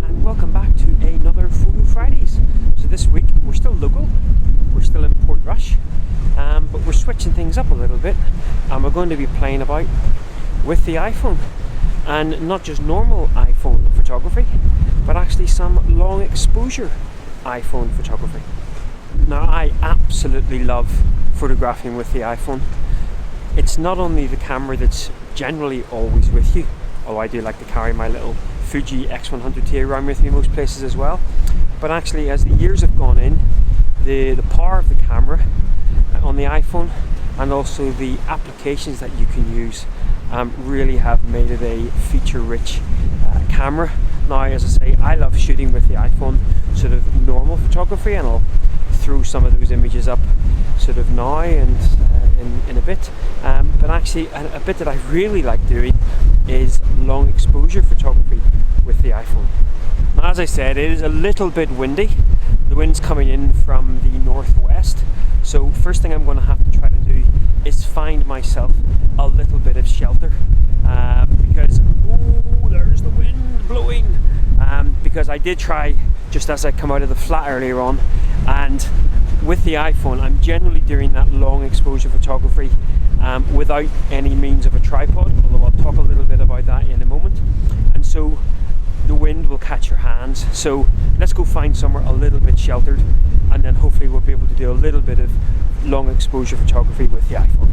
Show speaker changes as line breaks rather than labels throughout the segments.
And welcome back to another Photo Fridays. So this week we're still local, we're still in Portrush, but we're switching things up a little bit, and we're going to be playing about with the iPhone, and not just normal iPhone photography, but actually some long exposure iPhone photography. Now, I absolutely love photographing with the iPhone. It's not only the camera that's generally always with you, although I do like to carry my little Fuji X100T around with me most places as well, but actually as the years have gone in, the power of the camera on the iPhone and also the applications that you can use really have made it a feature-rich camera. Now, as I say, I love shooting with the iPhone, sort of normal photography, and I'll throw some of those images up sort of now and in a bit, but actually a bit that I really like doing is long exposure photography with the iPhone. Now, as I said, it is a little bit windy. The wind's coming in from the northwest, so first thing I'm going to have to try to do is find myself a little bit of shelter, because there's the wind blowing, because I did try just as I come out of the flat earlier on, and with the iPhone I'm generally doing that long exposure photography without any means of a tripod, although I'll talk a little bit about that in a moment, and so the wind will catch your hands. So let's go find somewhere a little bit sheltered, and then hopefully we'll be able to do a little bit of long exposure photography with the iPhone.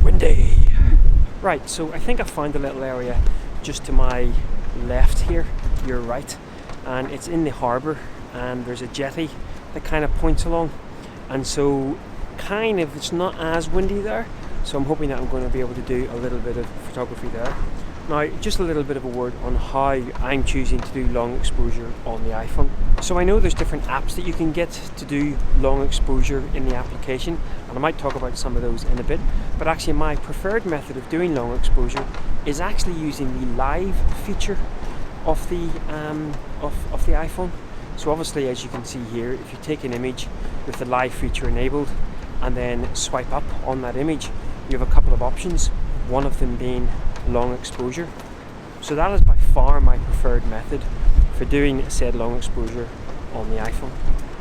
Windy! Right, so I think I found a little area just to my left here, your right, and it's in the harbour, and there's a jetty that kind of points along, and so kind of it's not as windy there, so I'm hoping that I'm going to be able to do a little bit of photography there. Now, just a little bit of a word on how I'm choosing to do long exposure on the iPhone. So I know there's different apps that you can get to do long exposure in the application, and I might talk about some of those in a bit, but actually my preferred method of doing long exposure is actually using the live feature of the iPhone. So obviously, as you can see here, if you take an image with the live feature enabled and then swipe up on that image, you have a couple of options, one of them being long exposure. So that is by far my preferred method for doing said long exposure on the iPhone.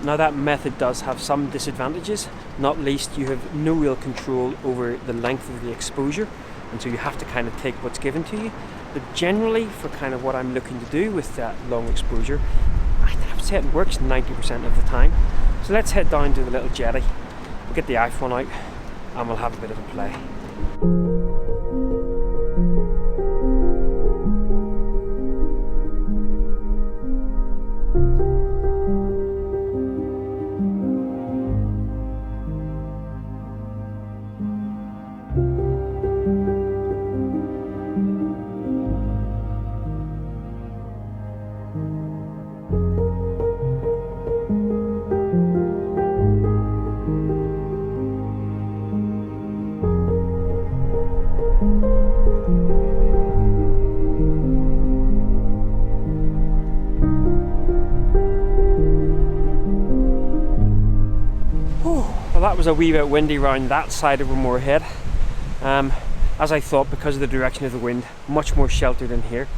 Now, that method does have some disadvantages, not least you have no real control over the length of the exposure, and so you have to kind of take what's given to you. But generally, for kind of what I'm looking to do with that long exposure, I have to say it works 90% of the time. So let's head down to the little jetty, we'll get the iPhone out, and we'll have a bit of a play. Well, that was a wee bit windy round that side of Moorhead. As I thought, because of the direction of the wind, much more sheltered in here.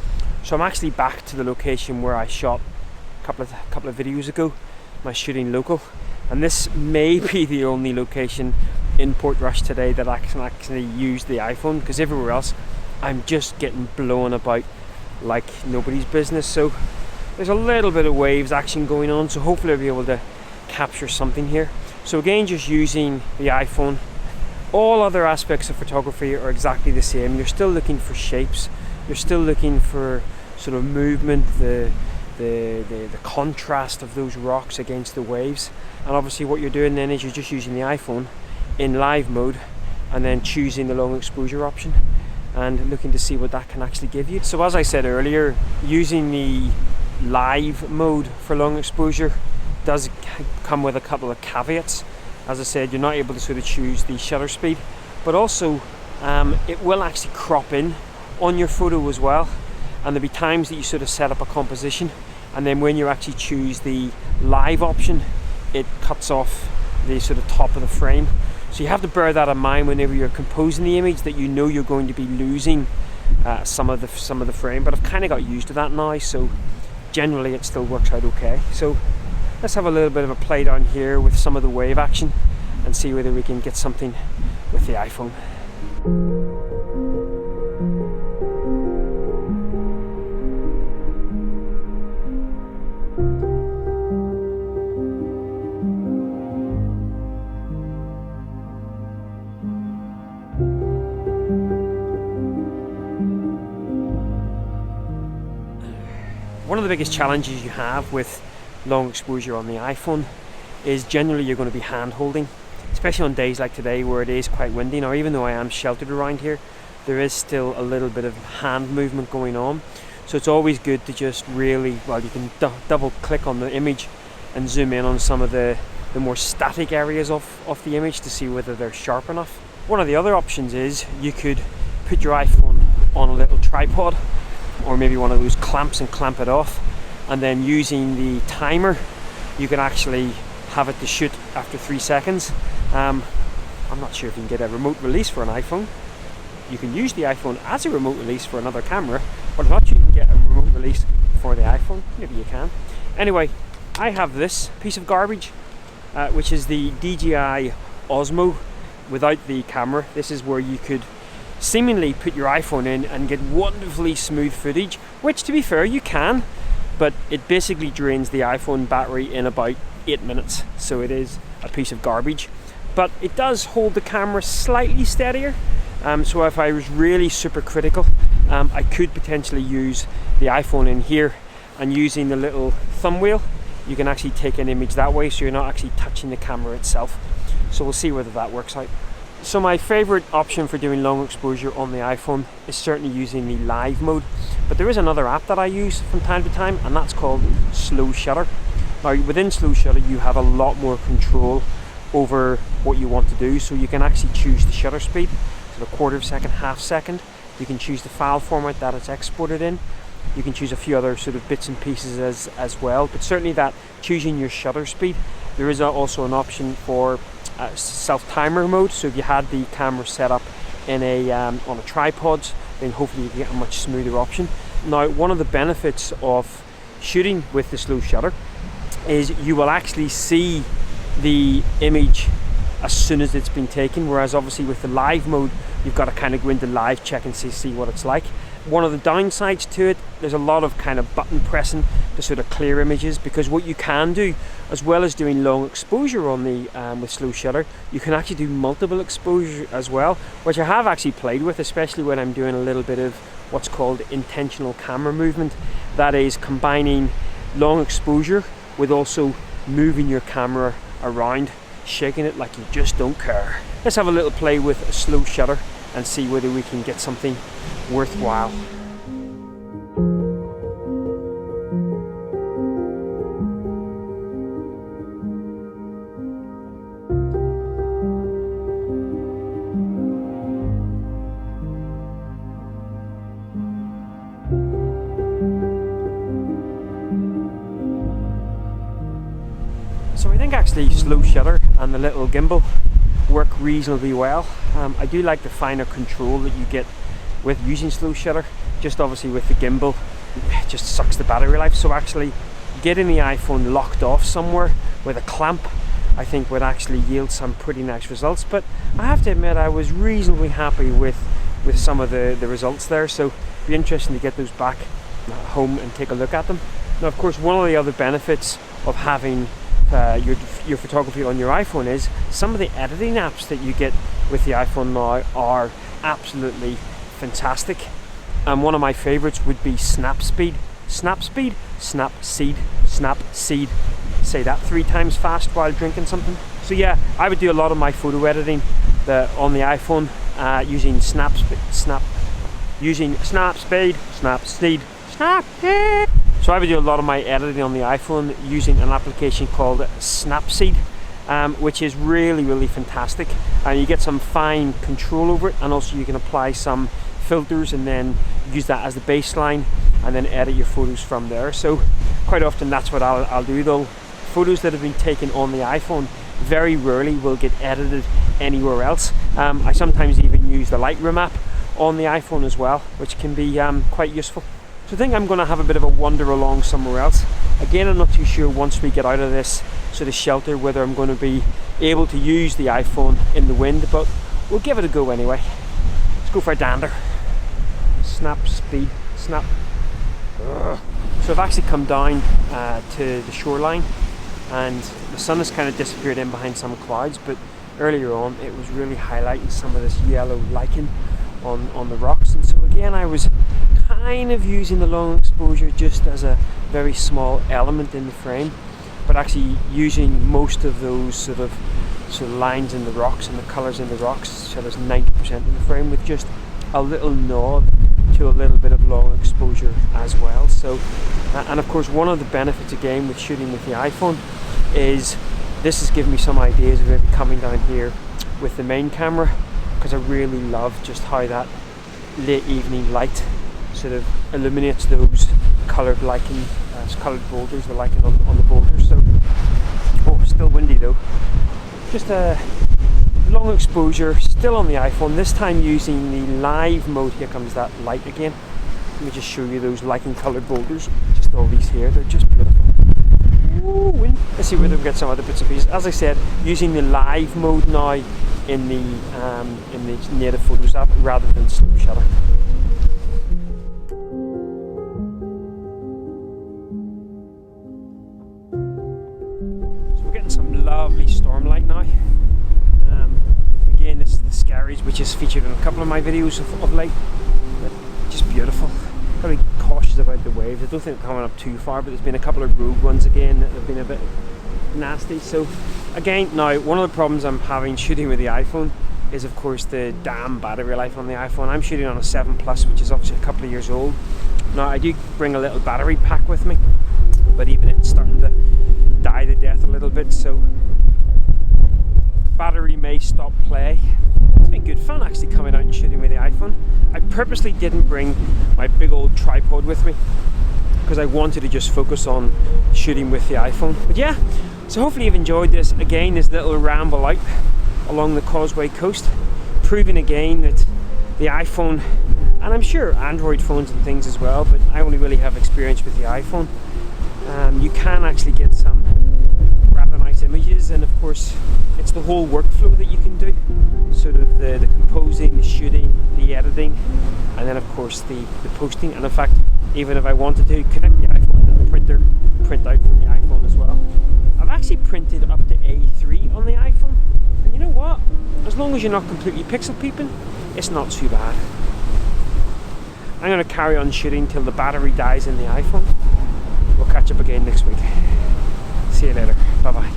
So I'm actually back to the location where I shot a couple of videos ago, my shooting local, and this may be the only location in Portrush today that I can actually use the iPhone, because everywhere else I'm just getting blown about like nobody's business. So there's a little bit of waves action going on, so hopefully I'll be able to capture something here. So again, just using the iPhone. All other aspects of photography are exactly the same. You're still looking for shapes, you're still looking for sort of movement, the contrast of those rocks against the waves, and obviously what you're doing then is you're just using the iPhone in live mode and then choosing the long exposure option. and looking to see what that can actually give you. So as I said earlier, using the live mode for long exposure does come with a couple of caveats. As I said, you're not able to sort of choose the shutter speed, but also it will actually crop in on your photo as well, and there'll be times that you sort of set up a composition, and then when you actually choose the live option, it cuts off the sort of top of the frame. So you have to bear that in mind whenever you're composing the image, that you know you're going to be losing some of the frame. But I've kind of got used to that now, so generally it still works out okay. So let's have a little bit of a play down here with some of the wave action and see whether we can get something with the iPhone. One of the biggest challenges you have with long exposure on the iPhone is generally you're going to be hand holding, especially on days like today where it is quite windy. Now, even though I am sheltered around here, there is still a little bit of hand movement going on, so it's always good to just really, well, you can double click on the image and zoom in on some of the more static areas of the image to see whether they're sharp enough. One of the other options is you could put your iPhone on a little tripod, or maybe one of those clamps, and clamp it off, and then using the timer you can actually have it to shoot after 3 seconds. I'm not sure if you can get a remote release for an iPhone. You can use the iPhone as a remote release for another camera, but I'm not sure you can get a remote release for the iPhone. Maybe you can. Anyway, I have this piece of garbage, which is the DJI Osmo without the camera. This is where you could seemingly put your iPhone in and get wonderfully smooth footage, which, to be fair, you can, but it basically drains the iPhone battery in about 8 minutes, so it is a piece of garbage. But it does hold the camera slightly steadier, so if I was really super critical, I could potentially use the iPhone in here, and using the little thumb wheel you can actually take an image that way, so you're not actually touching the camera itself. So we'll see whether that works out. So my favorite option for doing long exposure on the iPhone is certainly using the live mode, but there is another app that I use from time to time, and that's called slow shutter. Now, within slow shutter you have a lot more control over what you want to do, so you can actually choose the shutter speed, so the quarter of a second, half second. You can choose the file format that it's exported in. You can choose a few other sort of bits and pieces as well, but certainly that choosing your shutter speed. There is also an option for self-timer mode, so if you had the camera set up in on a tripod, then hopefully you can get a much smoother option. Now, one of the benefits of shooting with the slow shutter is you will actually see the image as soon as it's been taken, whereas obviously with the live mode you've got to kind of go into live check and see what it's like. One of the downsides to it, there's a lot of kind of button pressing to sort of clear images, because what you can do, as well as doing long exposure on the with slow shutter, you can actually do multiple exposure as well, which I have actually played with, especially when I'm doing a little bit of what's called intentional camera movement. That is combining long exposure with also moving your camera around, shaking it like you just don't care. Let's have a little play with a slow shutter and see whether we can get something worthwhile. So I think actually slow shutter and the little gimbal work reasonably well. I do like the finer control that you get with using slow shutter. Just obviously with the gimbal, it just sucks the battery life. So actually getting the iPhone locked off somewhere with a clamp, I think would actually yield some pretty nice results. But I have to admit, I was reasonably happy with some of the results there. So it'd be interesting to get those back home and take a look at them. Now, of course, one of the other benefits of having your photography on your iPhone is some of the editing apps that you get with the iPhone now are absolutely fantastic. And one of my favorites would be Snapseed. Snapseed? Snapseed. Snapseed. Say that 3 times fast while drinking something. So yeah, I would do a lot of my photo editing on the iPhone using Snapseed. using snap speed, snap speed, snap speed. So I would do a lot of my editing on the iPhone using an application called Snapseed, which is really fantastic, and you get some fine control over it, and also you can apply some filters and then use that as the baseline and then edit your photos from there. So quite often that's what I'll do, though. Photos that have been taken on the iPhone very rarely will get edited anywhere else. I sometimes even use the Lightroom app on the iPhone as well, which can be quite useful. So I think I'm going to have a bit of a wander along somewhere else. Again, I'm not too sure once we get out of this sort of shelter whether I'm going to be able to use the iPhone in the wind, but we'll give it a go anyway. Let's go for a dander. Snap speed, snap. So I've actually come down to the shoreline, and the sun has kind of disappeared in behind some clouds, but earlier on it was really highlighting some of this yellow lichen on the rocks. And so again, I was kind of using the long exposure just as a very small element in the frame, but actually using most of those sort of lines in the rocks and the colours in the rocks, so there's 90% in the frame, with just a little nod to a little bit of long exposure as well. So and of course, one of the benefits again with shooting with the iPhone is this has given me some ideas of maybe coming down here with the main camera, because I really love just how that late evening light sort of illuminates those coloured lichen, coloured boulders, the lichen on the boulders. So, oh, still windy though. Just a long exposure, still on the iPhone, this time using the live mode. Here comes that light again. Let me just show you those lichen coloured boulders. Just all these here, they're just beautiful. Ooh, wind. Let's see whether we get some other bits and pieces. As I said, using the live mode now in the native Photos app rather than slow shutter. So we're getting some lovely stormlight now. Again, this is the Scaries, which is featured in a couple of my videos of late. But just beautiful. Gotta be cautious about the waves. I don't think they're coming up too far, but there's been a couple of rogue ones again that have been a bit nasty. So again, now one of the problems I'm having shooting with the iPhone is of course the damn battery life on the iPhone. I'm shooting on a 7 Plus, which is obviously a couple of years old. Now I do bring a little battery pack with me, but even it's starting to die to death a little bit, so battery may stop play. It's been good fun actually coming out and shooting with the iPhone. I purposely didn't bring my big old tripod with me because I wanted to just focus on shooting with the iPhone. But yeah, so hopefully you've enjoyed this again, this little ramble out along the Causeway Coast, proving again that the iPhone, and I'm sure Android phones and things as well, but I only really have experience with the iPhone, you can actually get some rather nice images. And of course it's the whole workflow that you can do, sort of the composing, the shooting, the editing, and then of course the posting. And in fact, even if I wanted to connect the iPhone to the printer, print out from the iPhone as well. I've actually printed up to A3 on the iPhone, and you know what, as long as you're not completely pixel peeping, it's not too bad. I'm going to carry on shooting till the battery dies in the iPhone. We'll catch up again next week. See you later. Bye bye.